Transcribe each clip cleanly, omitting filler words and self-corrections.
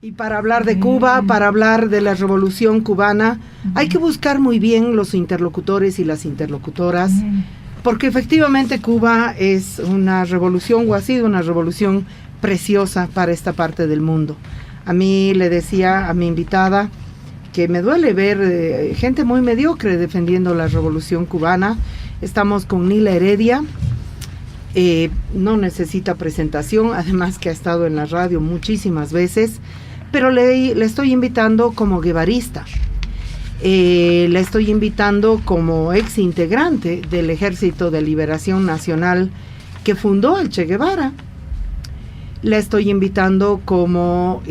Y para hablar de Cuba, para hablar de la Revolución Cubana, hay que buscar muy bien los interlocutores y las interlocutoras, porque efectivamente Cuba es una revolución, o ha sido una revolución preciosa para esta parte del mundo. A mí le decía a mi invitada que me duele ver gente muy mediocre defendiendo la Revolución Cubana. Estamos con Nila Heredia. No necesita presentación, además que ha estado en la radio muchísimas veces, pero le estoy invitando como guevarista, la estoy invitando como ex integrante del Ejército de Liberación Nacional que fundó el Che Guevara, la estoy invitando como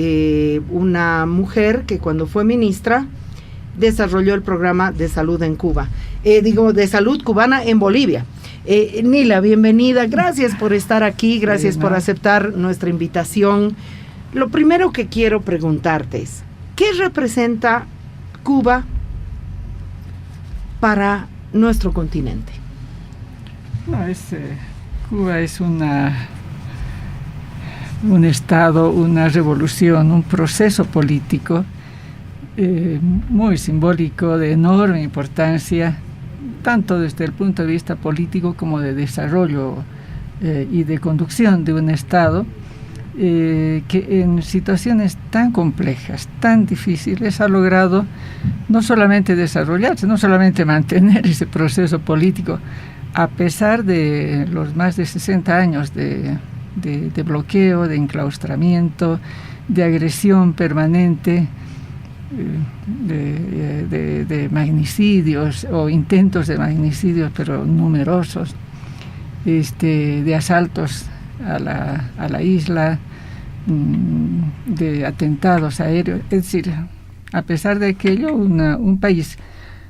una mujer que cuando fue ministra desarrolló el programa de salud en Cuba, de salud cubana en Bolivia. Nila, bienvenida, gracias por estar aquí, gracias por aceptar nuestra invitación. Lo primero que quiero preguntarte es, ¿qué representa Cuba para nuestro continente? Cuba es un estado, una revolución, un proceso político muy simbólico, de enorme importancia, tanto desde el punto de vista político como de desarrollo y de conducción de un Estado, que en situaciones tan complejas, tan difíciles, ha logrado no solamente desarrollarse, no solamente mantener ese proceso político, a pesar de los más de 60 años de bloqueo, de enclaustramiento, de agresión permanente, de magnicidios o intentos de magnicidios, pero numerosos, de asaltos a la isla, de atentados aéreos. Es decir, a pesar de aquello, un país,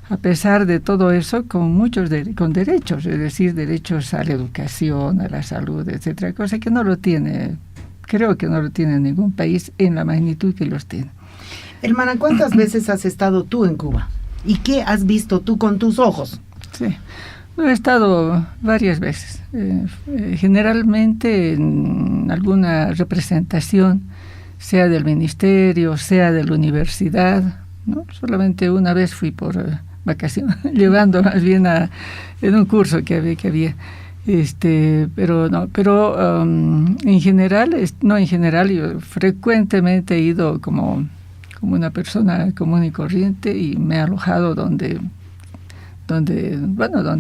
a pesar de todo eso, con muchos con derechos, es decir, derechos a la educación, a la salud, etcétera, cosa que no lo tiene, creo que no lo tiene ningún país en la magnitud que los tiene. Hermana, ¿cuántas veces has estado tú en Cuba? ¿Y qué has visto tú con tus ojos? Sí, he estado varias veces, generalmente en alguna representación, sea del ministerio, sea de la universidad, ¿no? Solamente una vez fui por vacaciones, llevando más bien en un curso que había. Pero en general, yo frecuentemente he ido como una persona común y corriente, y me he alojado donde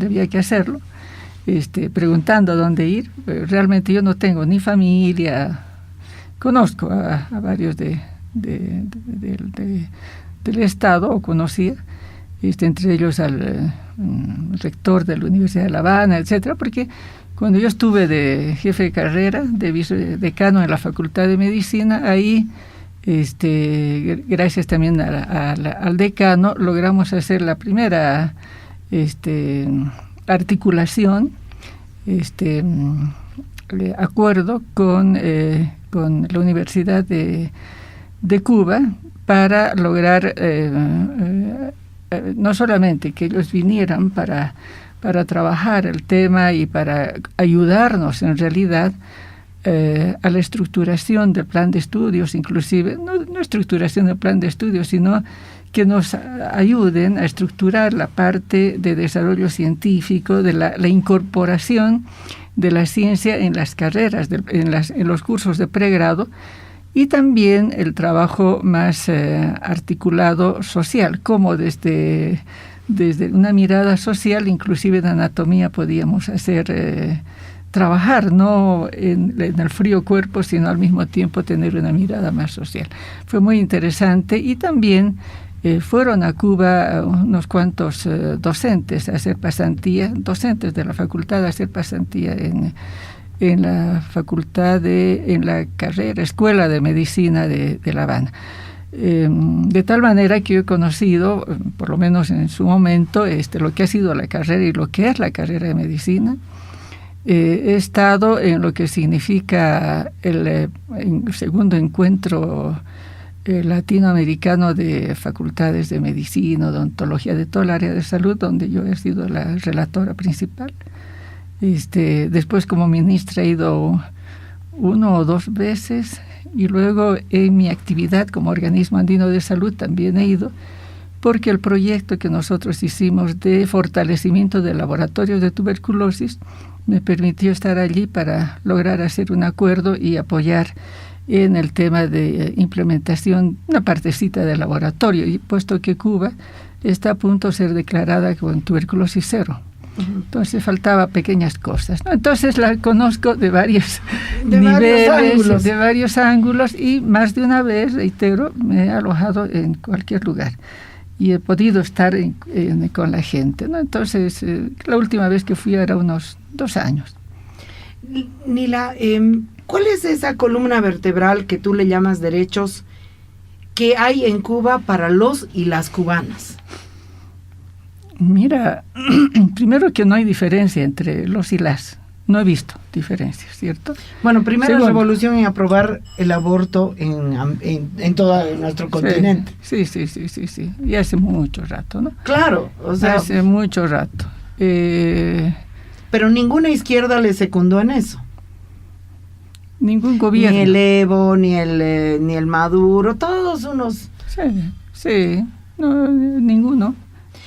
había que hacerlo, preguntando dónde ir. Realmente yo no tengo ni familia, conozco a varios del Estado, o conocía, entre ellos al rector de la Universidad de La Habana, etcétera, porque cuando yo estuve de jefe de carrera, de vicedecano en la Facultad de Medicina, ahí gracias también al decano, logramos hacer la primera articulación, acuerdo con la Universidad de Cuba para lograr no solamente que ellos vinieran para trabajar el tema y para ayudarnos en realidad a la estructuración del plan de estudios, inclusive, no estructuración del plan de estudios, sino que nos ayuden a estructurar la parte de desarrollo científico, de la incorporación de la ciencia en las carreras, en los cursos de pregrado, y también el trabajo más articulado social, como desde una mirada social, inclusive de anatomía, podíamos trabajar, no en el frío cuerpo, sino al mismo tiempo tener una mirada más social. Fue muy interesante, y también fueron a Cuba unos cuantos docentes a hacer pasantía, docentes de la facultad a hacer pasantía en la facultad en la Escuela de Medicina de La Habana. De tal manera que yo he conocido, por lo menos en su momento, lo que ha sido la carrera y lo que es la carrera de medicina. He estado en lo que significa el segundo encuentro latinoamericano de facultades de medicina, odontología, de todo el área de salud, donde yo he sido la relatora principal. Después, como ministra, he ido 1 o 2 veces, Y luego en mi actividad como organismo andino de salud también he ido, porque el proyecto que nosotros hicimos de fortalecimiento de laboratorios de tuberculosis me permitió estar allí para lograr hacer un acuerdo y apoyar en el tema de implementación una partecita del laboratorio, y puesto que Cuba está a punto de ser declarada con tuberculosis cero. Entonces faltaba pequeñas cosas, ¿no? Entonces la conozco de varios niveles, de varios ángulos, y más de una vez, reitero, me he alojado en cualquier lugar y he podido estar con la gente, ¿no? Entonces la última vez que fui era unos 2 años. Nila, ¿cuál es esa columna vertebral que tú le llamas derechos que hay en Cuba para los y las cubanas? Mira, primero que no hay diferencia entre los y las. No he visto diferencias, ¿cierto? Bueno, primera revolución en aprobar el aborto en todo nuestro continente. Sí. Y hace mucho rato, ¿no? Claro, o sea... Hace mucho rato. Pero ninguna izquierda le secundó en eso. Ningún gobierno. Ni el Evo, ni el Maduro, todos unos... Sí, no, ninguno.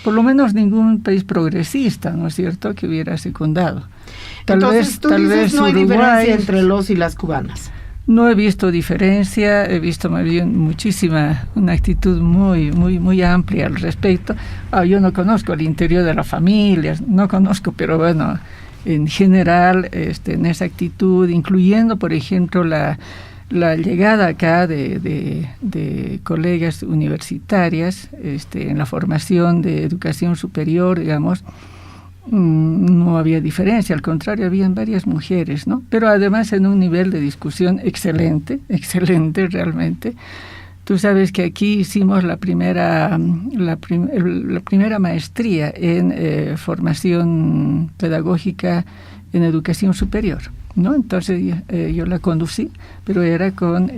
Por lo menos ningún país progresista, ¿no es cierto?, que hubiera secundado. Entonces, tú dices, no hay diferencia entre los y las cubanas. No he visto diferencia, he visto más bien una actitud muy amplia al respecto. Yo no conozco el interior de las familias, no conozco, pero bueno, en general, en esa actitud, incluyendo, por ejemplo, la llegada acá de colegas universitarias en la formación de educación superior, digamos, no había diferencia, al contrario, habían varias mujeres, ¿no? Pero además en un nivel de discusión excelente realmente. Tú sabes que aquí hicimos la primera maestría en formación pedagógica en educación superior, ¿no? Entonces yo la conducí, pero era con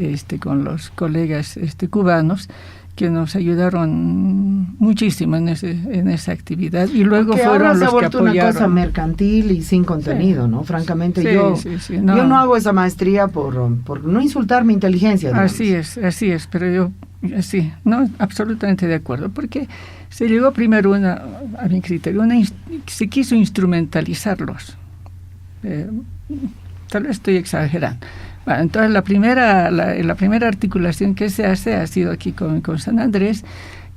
los colegas cubanos que nos ayudaron muchísimo en esa actividad, y luego porque fueron ahora los se ha vuelto que apoyaron. Una cosa mercantil y sin contenido, sí. ¿No? Francamente, yo no hago esa maestría por no insultar mi inteligencia, digamos. Así es, pero yo sí, no, absolutamente de acuerdo, porque se llegó primero a mi criterio, se quiso instrumentalizarlos. Tal vez estoy exagerando. Bueno, entonces la primera articulación que se hace ha sido aquí con San Andrés,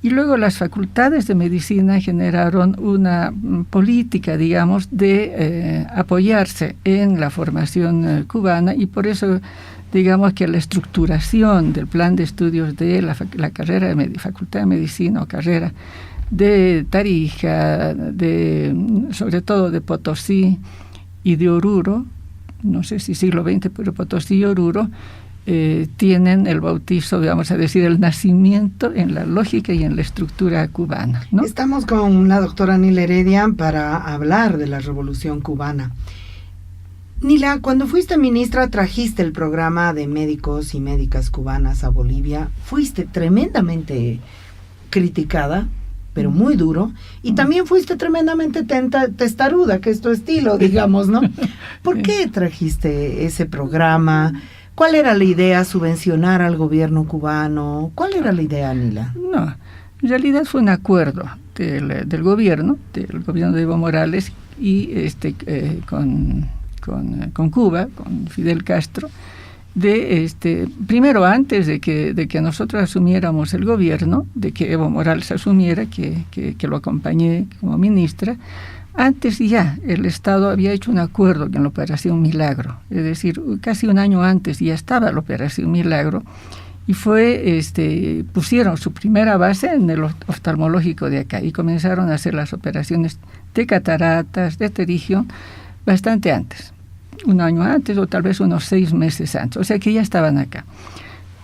y luego las facultades de medicina generaron una política, digamos, de apoyarse en la formación cubana, y por eso, digamos, que la estructuración del plan de estudios de la carrera de Facultad de Medicina o carrera de Tarija, sobre todo de Potosí y de Oruro, no sé si siglo XX, pero Potosí y Oruro tienen el bautizo, vamos a decir, el nacimiento en la lógica y en la estructura cubana, ¿no? Estamos con la doctora Nila Heredia para hablar de la Revolución Cubana. Nila, cuando fuiste ministra trajiste el programa de médicos y médicas cubanas a Bolivia. Fuiste tremendamente criticada, pero muy duro, y también fuiste tremendamente testaruda, que es tu estilo, digamos, ¿no? ¿Por qué trajiste ese programa? ¿Cuál era la idea? ¿Subvencionar al gobierno cubano? ¿Cuál era la idea, Nila? No, en realidad fue un acuerdo del gobierno de Evo Morales y con Cuba, con Fidel Castro, primero, antes de que nosotros asumiéramos el gobierno, de que Evo Morales asumiera, que lo acompañé como ministra, antes ya el Estado había hecho un acuerdo con la Operación Milagro, es decir, casi un año antes ya estaba la Operación Milagro, y pusieron su primera base en el oftalmológico de acá, y comenzaron a hacer las operaciones de cataratas, de pterigión, bastante antes. Un año antes o tal vez unos 6 meses antes, o sea que ya estaban acá.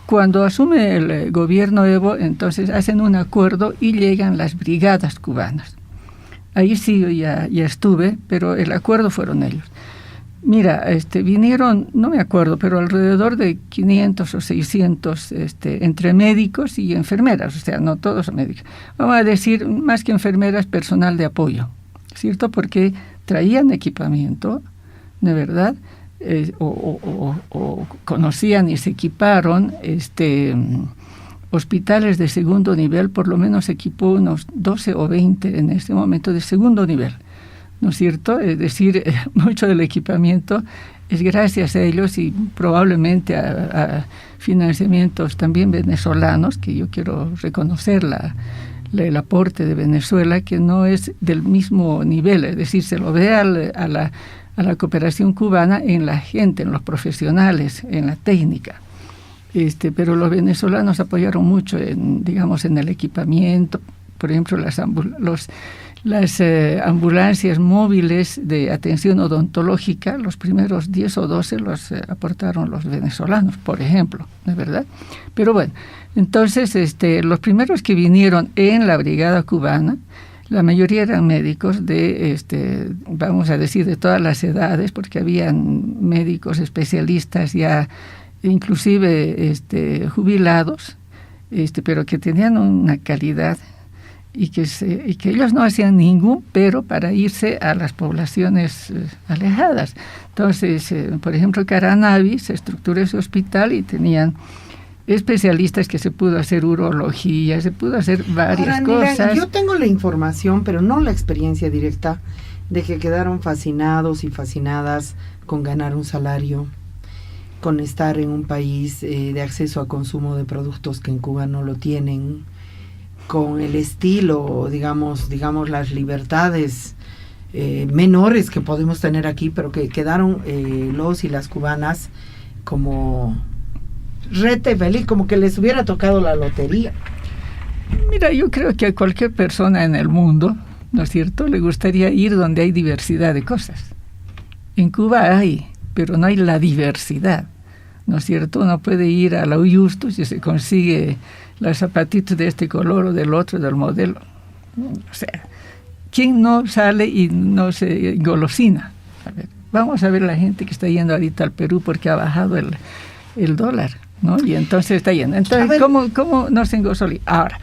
Cuando asume el gobierno Evo, entonces hacen un acuerdo y llegan las brigadas cubanas. Ahí sí yo ya estuve, pero el acuerdo fueron ellos. Mira, vinieron, no me acuerdo, pero alrededor de 500 o 600 entre médicos y enfermeras, o sea, no todos médicos. Vamos a decir, más que enfermeras, personal de apoyo, ¿cierto? Porque traían equipamiento, de verdad, o conocían y se equiparon hospitales de segundo nivel. Por lo menos se equipó unos 12 o 20 en este momento de segundo nivel, ¿no es cierto? Es decir, mucho del equipamiento es gracias a ellos y probablemente a financiamientos también venezolanos, que yo quiero reconocer el aporte de Venezuela, que no es del mismo nivel, es decir, se lo ve a la cooperación cubana en la gente, en los profesionales, en la técnica. Pero los venezolanos apoyaron mucho en el equipamiento, por ejemplo, las ambulancias móviles de atención odontológica, los primeros 10 o 12 los aportaron los venezolanos, por ejemplo, ¿no es verdad? Pero bueno, entonces los primeros que vinieron en la brigada cubana, la mayoría eran médicos vamos a decir, de todas las edades, porque habían médicos especialistas ya, inclusive jubilados, pero que tenían una calidad y que ellos no hacían ningún pero para irse a las poblaciones alejadas. Entonces, por ejemplo, Caranavi se estructuró ese hospital y tenían especialistas que se pudo hacer urología, se pudo hacer varias cosas. Yo tengo la información, pero no la experiencia directa, de que quedaron fascinados y fascinadas con ganar un salario, con estar en un país de acceso a consumo de productos que en Cuba no lo tienen, con el estilo, digamos las libertades menores que podemos tener aquí, pero que quedaron los y las cubanas como rete feliz, como que les hubiera tocado la lotería. Mira, yo creo que a cualquier persona en el mundo, ¿no es cierto?, le gustaría ir donde hay diversidad de cosas. En Cuba hay, pero no hay la diversidad, ¿no es cierto? Uno puede ir a la Justus y se consigue las zapatitos de este color o del otro, del modelo. O sea, ¿quién no sale y no se engolosina? A ver, vamos a ver la gente que está yendo ahorita al Perú porque ha bajado el dólar, ¿no? Y entonces está yendo. Entonces, ¿cómo no se engolosina? Ahora,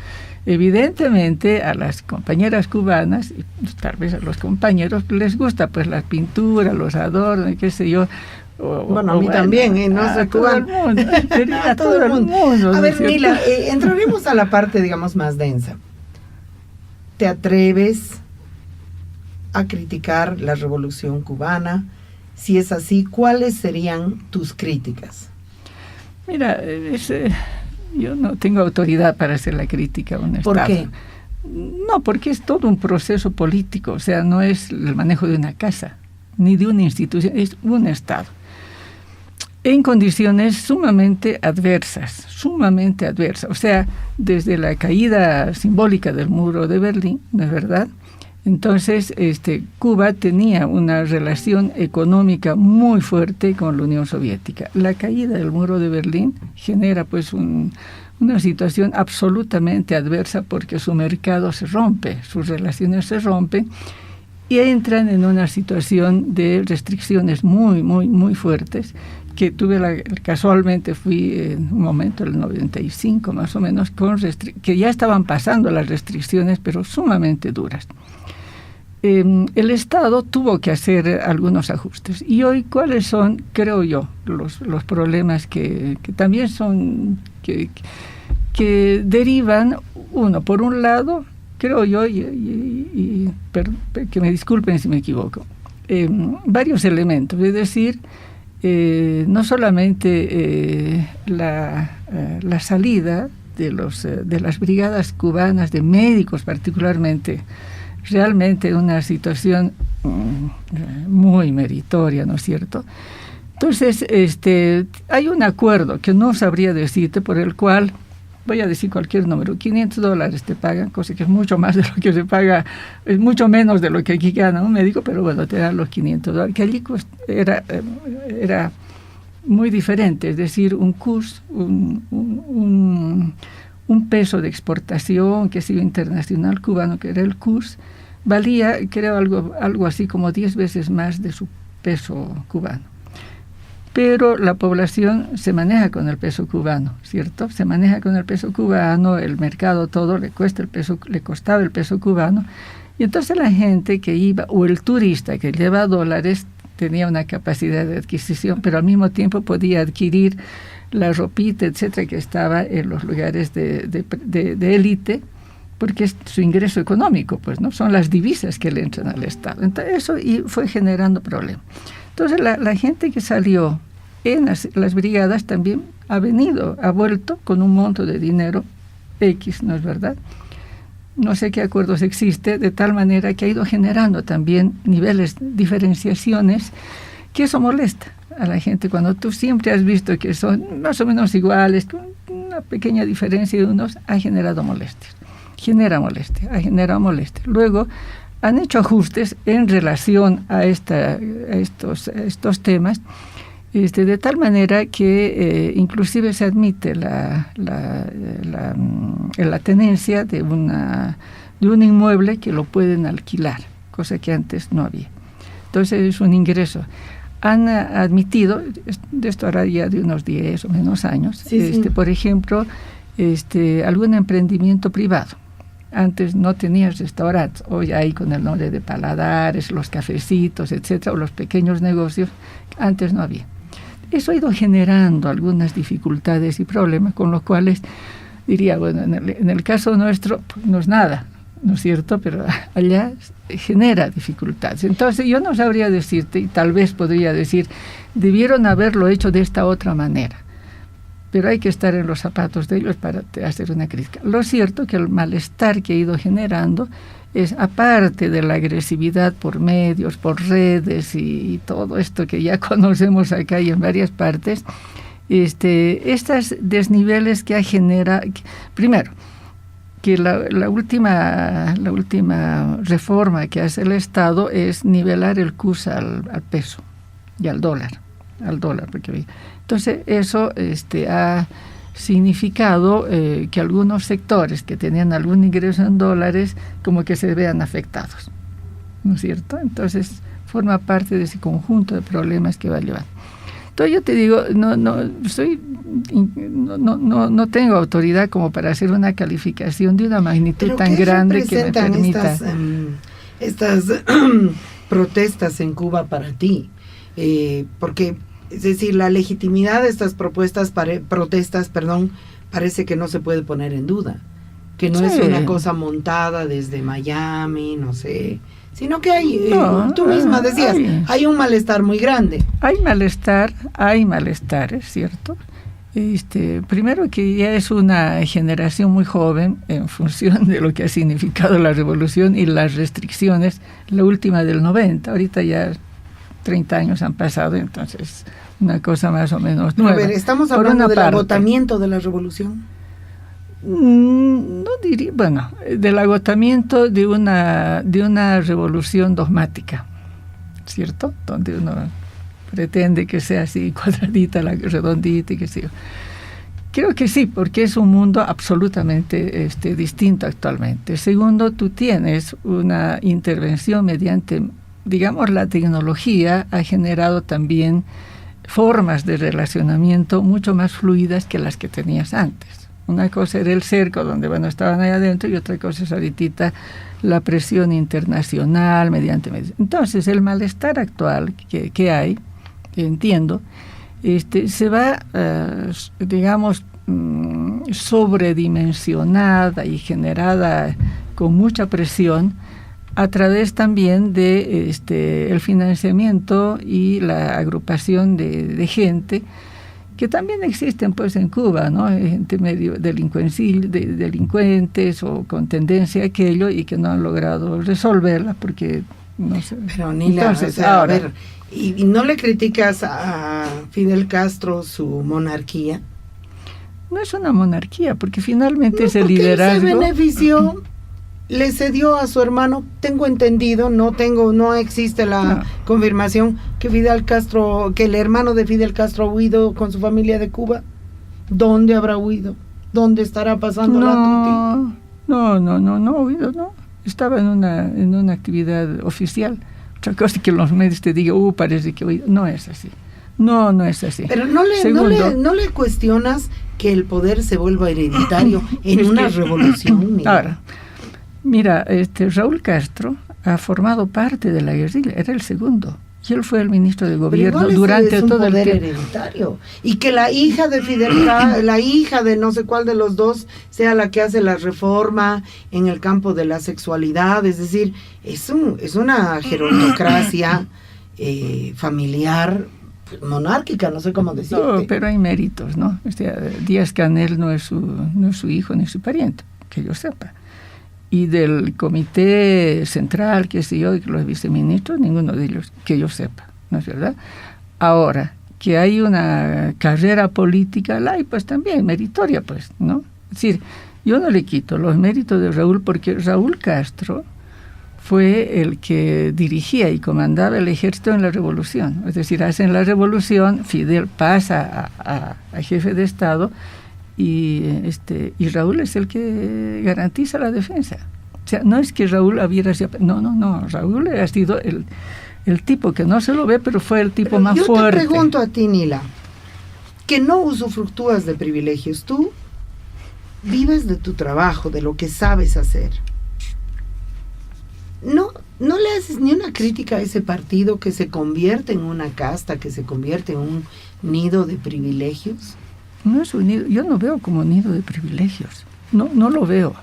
evidentemente a las compañeras cubanas, y tal vez a los compañeros, les gusta pues la pintura, los adornos, qué sé yo. A mí también, no sé, todo el mundo, a todo el mundo. A ver, Mila, entraremos a la parte, digamos, más densa. ¿Te atreves a criticar la revolución cubana? Si es así, ¿cuáles serían tus críticas? Mira, yo no tengo autoridad para hacer la crítica a un Estado. ¿Por qué? No, porque es todo un proceso político, o sea, no es el manejo de una casa, ni de una institución, es un Estado. En condiciones sumamente adversas, o sea, desde la caída simbólica del muro de Berlín, ¿no es verdad? Entonces, Cuba tenía una relación económica muy fuerte con la Unión Soviética. La caída del muro de Berlín genera pues una situación absolutamente adversa porque su mercado se rompe, sus relaciones se rompen y entran en una situación de restricciones muy, muy, muy fuertes que casualmente fui en un momento, el 95 más o menos, que ya estaban pasando las restricciones, pero sumamente duras. El Estado tuvo que hacer algunos ajustes. Y hoy, ¿cuáles son, creo yo, los problemas que también son, que derivan, uno, por un lado, creo yo, que me disculpen si me equivoco, varios elementos, es decir, no solamente la salida de las brigadas cubanas, de médicos particularmente, realmente una situación muy meritoria, ¿no es cierto? Entonces, hay un acuerdo que no sabría decirte, por el cual, voy a decir cualquier número, $500 te pagan, cosa que es mucho más de lo que se paga, es mucho menos de lo que aquí gana un médico, pero bueno, te dan los $500, que allí era muy diferente, es decir, un CUS, un peso de exportación, que ha sido internacional cubano, que era el CUS, valía, creo, algo así como 10 veces más de su peso cubano. Pero la población se maneja con el peso cubano, ¿cierto? Se maneja con el peso cubano, el mercado todo le costaba el peso cubano, y entonces la gente que iba, o el turista que lleva dólares, tenía una capacidad de adquisición, pero al mismo tiempo podía adquirir la ropita, etcétera, que estaba en los lugares de élite, porque es su ingreso económico, pues, ¿no? Son las divisas que le entran al Estado. Entonces, eso fue generando problemas. Entonces, la gente que salió en las brigadas también ha vuelto con un monto de dinero X, ¿no es verdad? No sé qué acuerdos existe, de tal manera que ha ido generando también niveles, diferenciaciones, que eso molesta a la gente. Cuando tú siempre has visto que son más o menos iguales, con una pequeña diferencia de unos, ha generado molestias. Ha generado molestia. Luego, han hecho ajustes en relación a estos temas, de tal manera que inclusive se admite la tenencia de un inmueble que lo pueden alquilar, cosa que antes no había. Entonces es un ingreso. Han admitido, de esto hará ya de unos 10 o menos años, sí. Por ejemplo, algún emprendimiento privado. Antes no tenías restaurantes, hoy hay con el nombre de paladares, los cafecitos, etcétera, o los pequeños negocios, antes no había. Eso ha ido generando algunas dificultades y problemas, con los cuales diría, bueno, en el caso nuestro, pues no es nada, ¿no es cierto? Pero allá genera dificultades. Entonces yo no sabría decirte, y tal vez podría decir, debieron haberlo hecho de esta otra manera, pero hay que estar en los zapatos de ellos para hacer una crítica. Lo cierto que el malestar que ha ido generando es, aparte de la agresividad por medios, por redes y todo esto que ya conocemos acá y en varias partes, estos desniveles que genera, primero, que la última reforma que hace el Estado es nivelar el CUS al peso y al dólar, porque entonces eso ha significado que algunos sectores que tenían algún ingreso en dólares como que se vean afectados, ¿no es cierto? Entonces forma parte de ese conjunto de problemas que va llevando. Entonces yo te digo, no tengo autoridad como para hacer una calificación de una magnitud tan grande que me permita. Estas protestas en Cuba para ti, porque es decir, la legitimidad de estas protestas, parece que no se puede poner en duda, que no es una cosa montada desde Miami, no sé, sino que hay, tú misma decías, hay un malestar muy grande. Hay malestar, es cierto. Primero que ya es una generación muy joven en función de lo que ha significado la revolución y las restricciones, la última del 90, ahorita ya 30 años han pasado, entonces una cosa más o menos nueva. A ver, ¿estamos hablando del agotamiento de la revolución? No diría, bueno, del agotamiento de una revolución dogmática, ¿cierto? Donde uno pretende que sea así cuadradita, redondita y qué sé yo. Creo que sí, porque es un mundo absolutamente distinto actualmente. Segundo, tú tienes una intervención mediante, digamos, la tecnología ha generado también formas de relacionamiento mucho más fluidas que las que tenías antes. Una cosa era el cerco, donde estaban ahí adentro, y otra cosa es ahorita la presión internacional mediante medios. Entonces, el malestar actual que hay, que entiendo, se va, digamos, sobredimensionada y generada con mucha presión a través también de el financiamiento y la agrupación de gente que también existen pues en Cuba, ¿no? Gente medio delincuentes o con tendencia a aquello y que no han logrado resolverla porque no sé. Pero Nila, entonces, ahora, a ver, ¿y no le criticas a Fidel Castro su monarquía? No es una monarquía, porque finalmente ese liderazgo... Él se benefició, le cedió a su hermano, tengo entendido, no existe la confirmación que el hermano de Fidel Castro ha huido con su familia de Cuba. ¿Dónde habrá huido? ¿Dónde estará pasando la tuti? No ha huido, no. Estaba en una actividad oficial. Otra cosa que los medios te digan, parece que huido. No es así. No es así. Pero no le cuestionas que el poder se vuelva hereditario en una revolución. Ahora, mira, Raúl Castro ha formado parte de la guerrilla, era el segundo Y él fue el ministro de gobierno pero durante es un todo el poder tiempo. hereditario. Y que la hija de Fidel la hija de no sé cuál de los dos sea la que hace la reforma en el campo de la sexualidad, es decir, es una gerontocracia familiar, monárquica, no sé cómo decirte. No, pero hay méritos, ¿no? O sea, Díaz-Canel no es su hijo ni su pariente, que yo sepa. Y del comité central, qué sé yo, y los viceministros, ninguno de ellos, que yo sepa, ¿no es verdad? Ahora, que hay una carrera política, la hay pues también, meritoria pues, ¿no? Es decir, yo no le quito los méritos de Raúl, porque Raúl Castro fue el que dirigía y comandaba el ejército en la revolución. Es decir, hacen la revolución, Fidel pasa a jefe de Estado, y Raúl es el que garantiza la defensa. O sea, no es que Raúl hubiera sido... No, Raúl ha sido el tipo que no se lo ve, pero fue el tipo más fuerte. Yo te pregunto a ti, Nila, que no usufructúas de privilegios, tú vives de tu trabajo, de lo que sabes hacer. ¿No le haces ni una crítica a ese partido que se convierte en una casta, que se convierte en un nido de privilegios? No es un nido, yo no veo como nido de privilegios, no lo veo,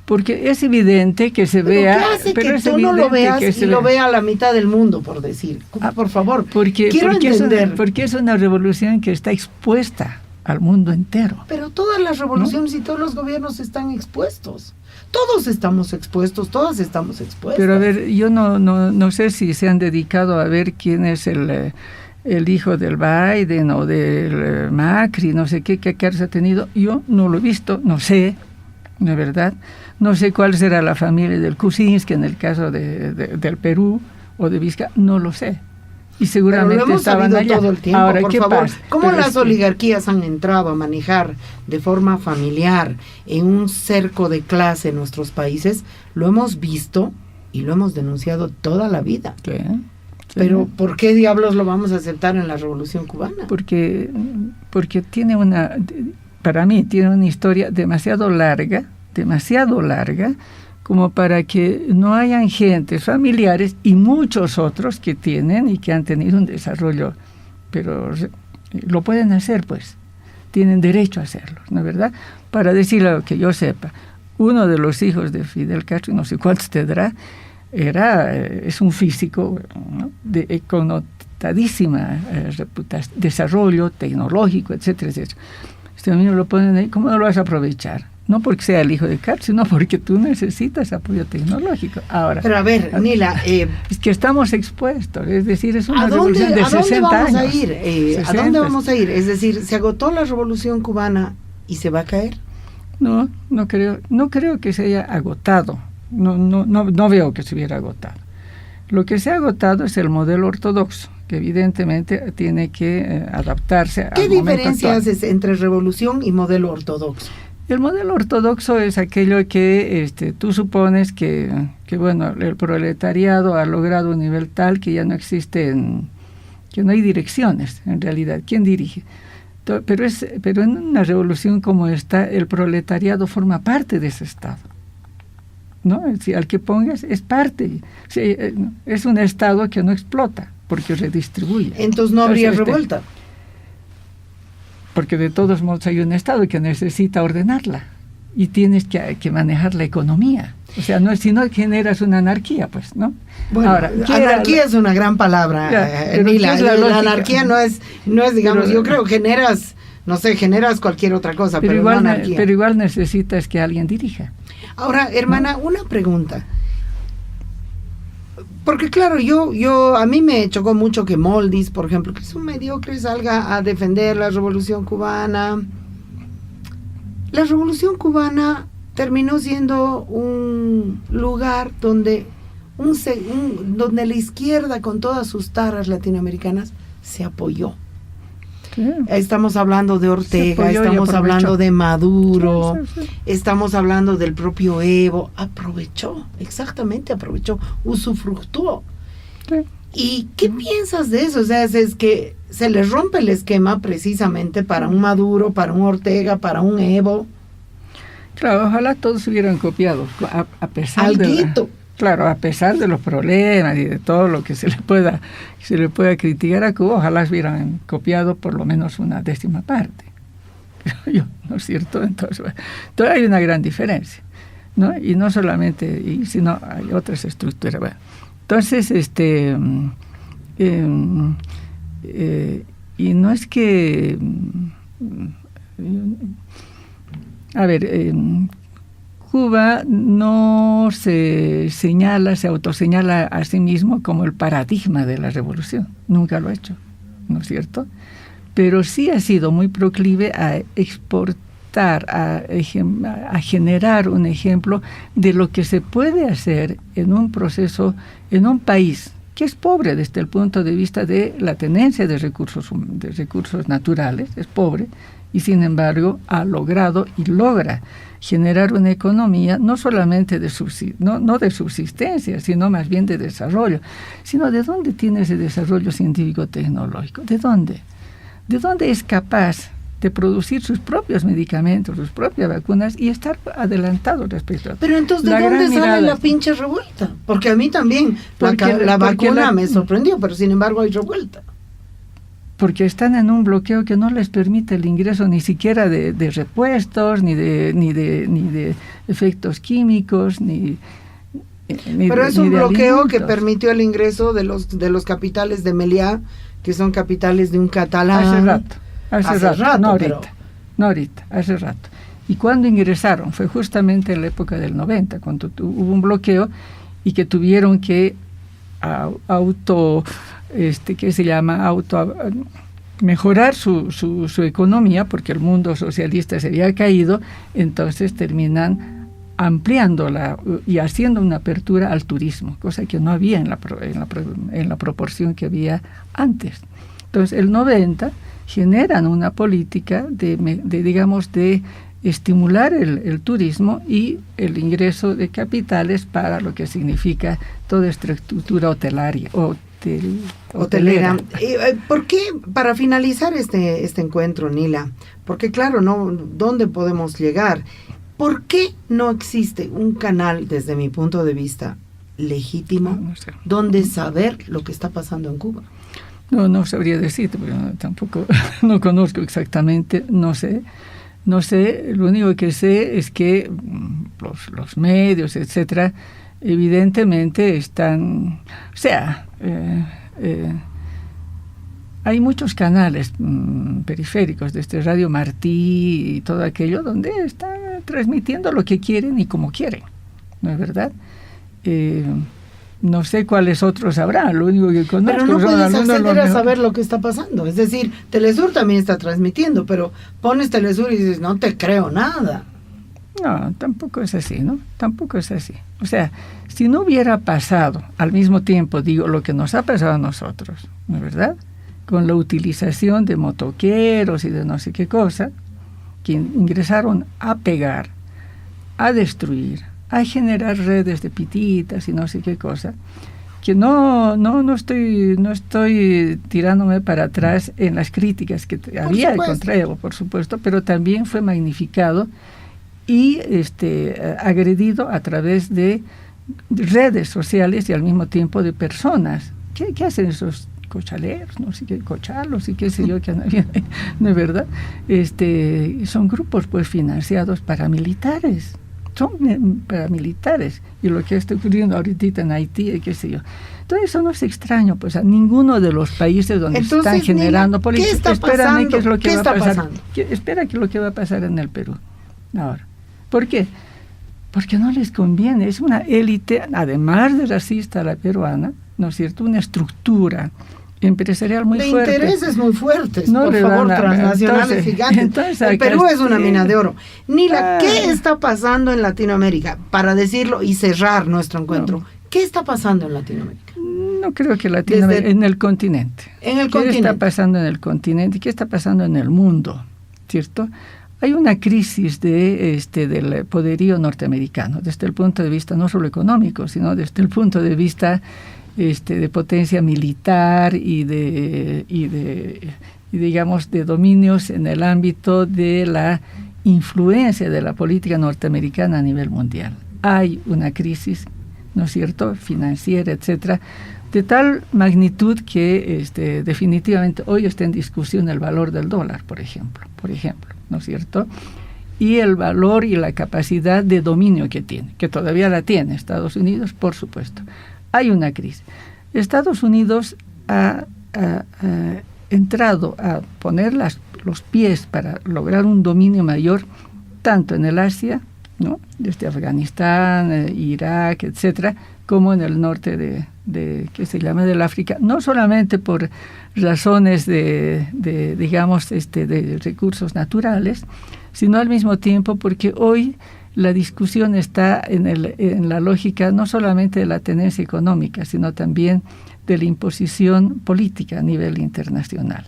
porque es evidente que se vea... ¿Qué hace que tú no lo veas y lo vea la mitad del mundo, por decir? Por favor, quiero entender. Porque es una revolución que está expuesta al mundo entero. Pero todas las revoluciones, ¿no? Y todos los gobiernos están expuestos. Todos estamos expuestos, todas estamos expuestas. Pero a ver, yo no sé si se han dedicado a ver quién es el hijo del Biden o del Macri, no sé qué cárcel ha tenido. Yo no lo he visto, no sé, de verdad. No sé cuál será la familia del Kuczynski en el caso del Perú o de Vizca, no lo sé. Y seguramente pero lo hemos estaban allá. Todo el tiempo, ahora, por ¿qué favor? pasa? ¿Cómo pero las oligarquías han entrado a manejar de forma familiar en un cerco de clase en nuestros países? Lo hemos visto y lo hemos denunciado toda la vida. ¿Qué? Sí. Pero ¿por qué diablos lo vamos a aceptar en la Revolución Cubana? Porque para mí tiene una historia demasiado larga, como para que no hayan gentes familiares y muchos otros que tienen y que han tenido un desarrollo, pero lo pueden hacer, pues, tienen derecho a hacerlo, ¿no es verdad? Para decir lo que yo sepa, uno de los hijos de Fidel Castro, no sé cuántos tendrá, es un físico, ¿no? de connotadísima reputación, desarrollo tecnológico, etcétera, etcétera. A mí me lo ponen ahí, ¿cómo no lo vas a aprovechar? No porque sea el hijo de Castro, sino porque tú necesitas apoyo tecnológico. Ahora, pero a ver, Nila... es que estamos expuestos, es decir, es una revolución de 60 años. ¿A dónde vamos a ir? Es decir, ¿se agotó la Revolución Cubana y se va a caer? No creo que se haya agotado. No veo que se hubiera agotado. Lo que se ha agotado es el modelo ortodoxo, que evidentemente tiene que adaptarse al momento actual. ¿Qué diferencia haces entre revolución y modelo ortodoxo? El modelo ortodoxo es aquello que tú supones que bueno, el proletariado ha logrado un nivel tal que ya no existen, que no hay direcciones en realidad. ¿Quién dirige? Pero en una revolución como esta, el proletariado forma parte de ese Estado, ¿no? Si al que pongas es parte. Sí, es un Estado que no explota porque redistribuye. Entonces no habría revuelta. Porque de todos modos hay un Estado que necesita ordenarla y tienes que manejar la economía. O sea, si no generas una anarquía, pues, ¿no? Bueno, ahora, anarquía es una gran palabra, Nila. La anarquía no es digamos, yo creo que generas cualquier otra cosa, pero igual, no anarquía. Pero igual necesitas que alguien dirija. Ahora, hermana, una pregunta. Porque claro, a mí me chocó mucho que Moldis, por ejemplo, que es un mediocre, salga a defender la Revolución Cubana. La Revolución Cubana terminó siendo un lugar donde donde la izquierda, con todas sus taras latinoamericanas, se apoyó. Sí. Estamos hablando de Ortega, estamos hablando de Maduro, sí. Estamos hablando del propio Evo. Aprovechó, usufructuó. Sí. ¿Y qué piensas de eso? O sea, es que se les rompe el esquema precisamente para un Maduro, para un Ortega, para un Evo. Claro, ojalá todos hubieran copiado, a pesar Alguito. Claro, a pesar de los problemas y de todo lo que se le pueda criticar a Cuba, ojalá hubieran copiado por lo menos una 10ª parte. ¿No es cierto? Entonces hay una gran diferencia, ¿no? Y no solamente, sino hay otras estructuras. Bueno, entonces, y no es que, a ver, Cuba no se autoseñala a sí mismo como el paradigma de la revolución, nunca lo ha hecho, ¿no es cierto? Pero sí ha sido muy proclive a exportar, a generar un ejemplo de lo que se puede hacer en un proceso, en un país que es pobre desde el punto de vista de la tenencia de recursos naturales, es pobre, y sin embargo ha logrado y logra generar una economía no solamente de subsistencia, sino más bien de desarrollo. Sino ¿de dónde tiene ese desarrollo científico-tecnológico? ¿De dónde? ¿De dónde es capaz de producir sus propios medicamentos, sus propias vacunas y estar adelantado respecto a... Pero entonces, ¿de dónde sale la pinche revuelta? Porque a mí también la vacuna me sorprendió, pero sin embargo hay revuelta. Porque están en un bloqueo que no les permite el ingreso ni siquiera de repuestos, ni de efectos químicos, pero es un bloqueo que permitió el ingreso de los capitales de Meliá, que son capitales de un catalán. Hace rato, no ahorita, hace rato. Y cuando ingresaron, fue justamente en la época del 90, cuando hubo un bloqueo y que tuvieron que mejorar su economía, porque el mundo socialista se había caído, entonces terminan ampliándola y haciendo una apertura al turismo, cosa que no había en la proporción que había antes. Entonces, el 90 generan una política de estimular el turismo y el ingreso de capitales para lo que significa toda estructura hotelera. ¿Por qué, para finalizar este encuentro, Nila, porque claro, ¿dónde podemos llegar? ¿Por qué no existe un canal, desde mi punto de vista, legítimo, donde saber lo que está pasando en Cuba? No sabría decirte, porque tampoco no conozco exactamente, no sé, lo único que sé es que los medios, etcétera, evidentemente están, hay muchos canales periféricos, desde Radio Martí y todo aquello, donde están transmitiendo lo que quieren y como quieren, ¿no es verdad? No sé cuáles otros habrá, lo único que conozco... Pero no puedes acceder a saber lo que está pasando. Es decir, Telesur también está transmitiendo, pero pones Telesur y dices, no te creo nada. No, tampoco es así, ¿no? Tampoco es así. O sea, si no hubiera pasado al mismo tiempo, lo que nos ha pasado a nosotros, ¿no es verdad? Con la utilización de motoqueros y de no sé qué cosa, que ingresaron a pegar, a destruir, a generar redes de pititas y no sé qué cosa, que no estoy tirándome para atrás en las críticas que había contra Evo, por supuesto, pero también fue magnificado y agredido a través de redes sociales y al mismo tiempo de personas. ¿Qué hacen esos cochaleros, no sé qué, cochalos y qué sé yo, que no es verdad? Son grupos pues financiados paramilitares. Son paramilitares, y lo que está ocurriendo ahorita en Haití, qué sé yo. Todo eso no es extraño, pues a ninguno de los países donde están generando políticas. Espérame qué es lo que va a pasar. Espera qué es lo que va a pasar en el Perú. Ahora, ¿por qué? Porque no les conviene, es una élite, además de racista la peruana, ¿no es cierto?, una estructura empresarial muy fuerte. De intereses muy fuertes, por favor, transnacionales gigantes. El Perú es una mina de oro. Nila, ¿qué está pasando en Latinoamérica? Para decirlo y cerrar nuestro encuentro, ¿qué está pasando en Latinoamérica? No creo que Latinoamérica, en el continente. ¿Qué está pasando en el continente? ¿Qué está pasando en el mundo? ¿Cierto? Hay una crisis del poderío norteamericano, desde el punto de vista no solo económico, sino desde el punto de vista de potencia militar y digamos de dominios en el ámbito de la influencia de la política norteamericana a nivel mundial. Hay una crisis ¿no es cierto?, financiera, etcétera, de tal magnitud que definitivamente hoy está en discusión el valor del dólar, por ejemplo, ¿no es cierto?, y el valor y la capacidad de dominio que tiene, que todavía la tiene Estados Unidos, por supuesto. Hay una crisis. Estados Unidos ha entrado a poner los pies para lograr un dominio mayor, tanto en el Asia, ¿no?, desde Afganistán, Irak, etcétera, como en el norte ¿qué se llama?, del África, no solamente por razones de recursos naturales, sino al mismo tiempo porque hoy la discusión está en la lógica no solamente de la tenencia económica, sino también de la imposición política a nivel internacional.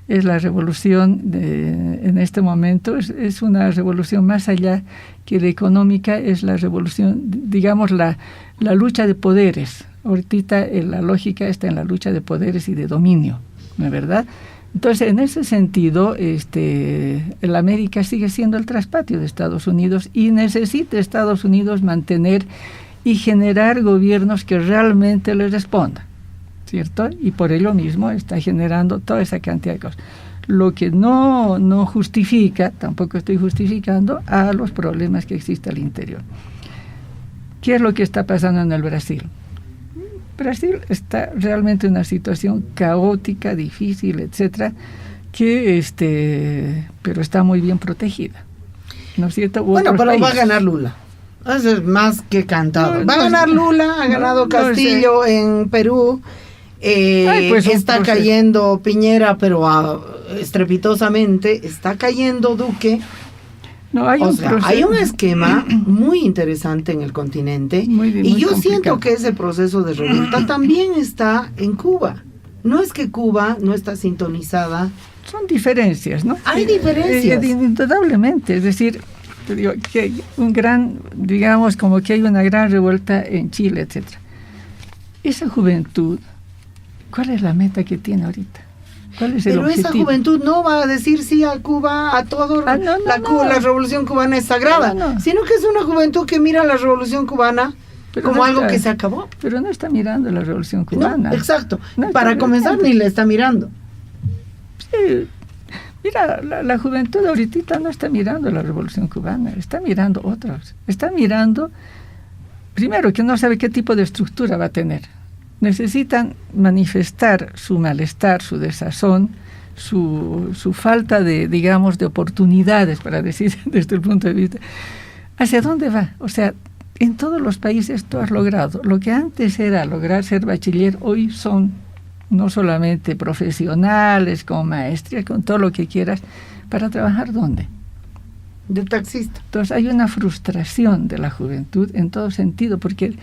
Es la revolución en este momento, es una revolución más allá que la económica, es la revolución, digamos, la lucha de poderes. Ahorita la lógica está en la lucha de poderes y de dominio, ¿no es verdad? Entonces, en ese sentido, el América sigue siendo el traspatio de Estados Unidos y necesita Estados Unidos mantener y generar gobiernos que realmente les respondan, ¿cierto? Y por ello mismo está generando toda esa cantidad de cosas. Lo que no justifica, tampoco estoy justificando, a los problemas que existen al interior. ¿Qué es lo que está pasando en el Brasil? Brasil está realmente en una situación caótica, difícil, etcétera, pero está muy bien protegida, ¿no es cierto? Bueno, pero va a ganar Lula. Eso es más que cantado. Va a ganar Lula, ha ganado Castillo en Perú. Está cayendo Piñera, pero estrepitosamente. Está cayendo Duque. No, hay un esquema muy interesante en el continente y yo siento que ese proceso de revuelta también está en Cuba. No es que Cuba no está sintonizada. Son diferencias, ¿no? Hay diferencias. Indudablemente, es decir, te digo que hay como que hay una gran revuelta en Chile, etcétera. Esa juventud, ¿cuál es la meta que tiene ahorita? ¿Cuál es el objetivo? Esa juventud no va a decir sí a Cuba, a todo. La revolución cubana es sagrada, sino que es una juventud que mira la revolución cubana como algo que se acabó. Pero no está mirando la revolución cubana. No, exacto. Para comenzar, ni la está mirando. Sí. Mira, la juventud ahorita no está mirando la revolución cubana, está mirando otros. Está mirando, primero, que no sabe qué tipo de estructura va a tener. Necesitan manifestar su malestar, su desazón, su falta de oportunidades, para decir desde el punto de vista. ¿Hacia dónde va? O sea, en todos los países tú has logrado. Lo que antes era lograr ser bachiller, hoy son no solamente profesionales, con maestría, con todo lo que quieras, para trabajar ¿dónde? De taxista. Entonces hay una frustración de la juventud en todo sentido, porque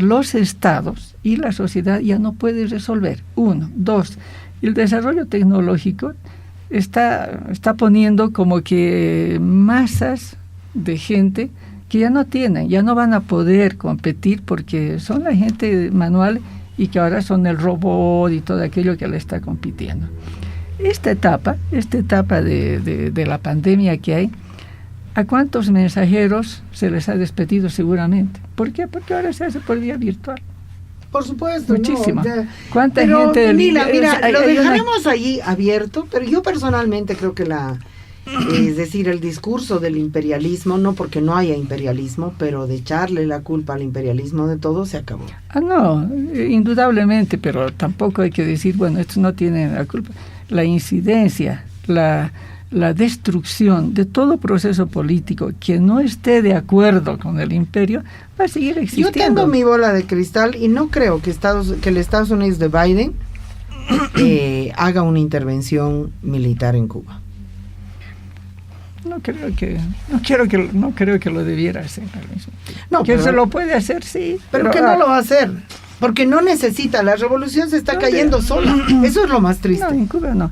los estados y la sociedad ya no pueden resolver. 1, 2, el desarrollo tecnológico está poniendo como que masas de gente que ya no van a poder competir porque son la gente manual y que ahora son el robot y todo aquello que le está compitiendo. Esta etapa de la pandemia que hay, ¿a cuántos mensajeros se les ha despedido seguramente? ¿Por qué? Porque ahora se hace por vía virtual. Por supuesto. Muchísimo. No, ¿Cuánta gente? Mira, lo dejaremos allí abierto, pero yo personalmente creo que es decir, el discurso del imperialismo, no porque no haya imperialismo, pero de echarle la culpa al imperialismo de todo, se acabó. No, indudablemente, pero tampoco hay que decir, bueno, estos no tienen la culpa. La incidencia, la destrucción de todo proceso político que no esté de acuerdo con el imperio va a seguir existiendo. Yo tengo mi bola de cristal y no creo que el Estados Unidos de Biden haga una intervención militar en Cuba. No creo que lo debiera hacer al mismo tiempo. No, que se lo puede hacer, sí. Pero que no lo va a hacer, porque no necesita. La revolución se está cayendo sola. Eso es lo más triste. No, en Cuba no.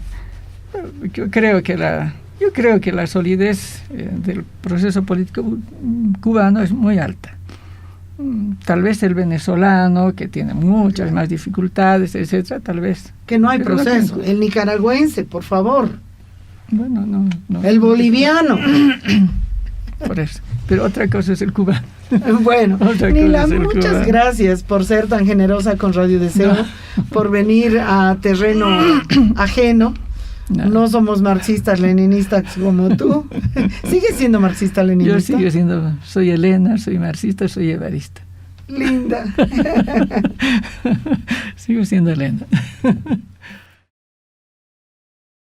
Yo creo que la solidez del proceso político cubano es muy alta. Tal vez el venezolano, que tiene muchas más dificultades, etcétera, tal vez. Que no hay proceso. El nicaragüense, por favor. Bueno, no. El boliviano. por eso. Pero otra cosa es el cubano. Bueno, Nila, muchas cubano. Gracias por ser tan generosa con Radio Deseo, por venir a terreno ajeno. No somos marxistas leninistas como tú. ¿Sigues siendo marxista leninista? Yo sigo siendo, soy Elena, soy marxista, soy evarista. Linda. Sigo siendo Elena.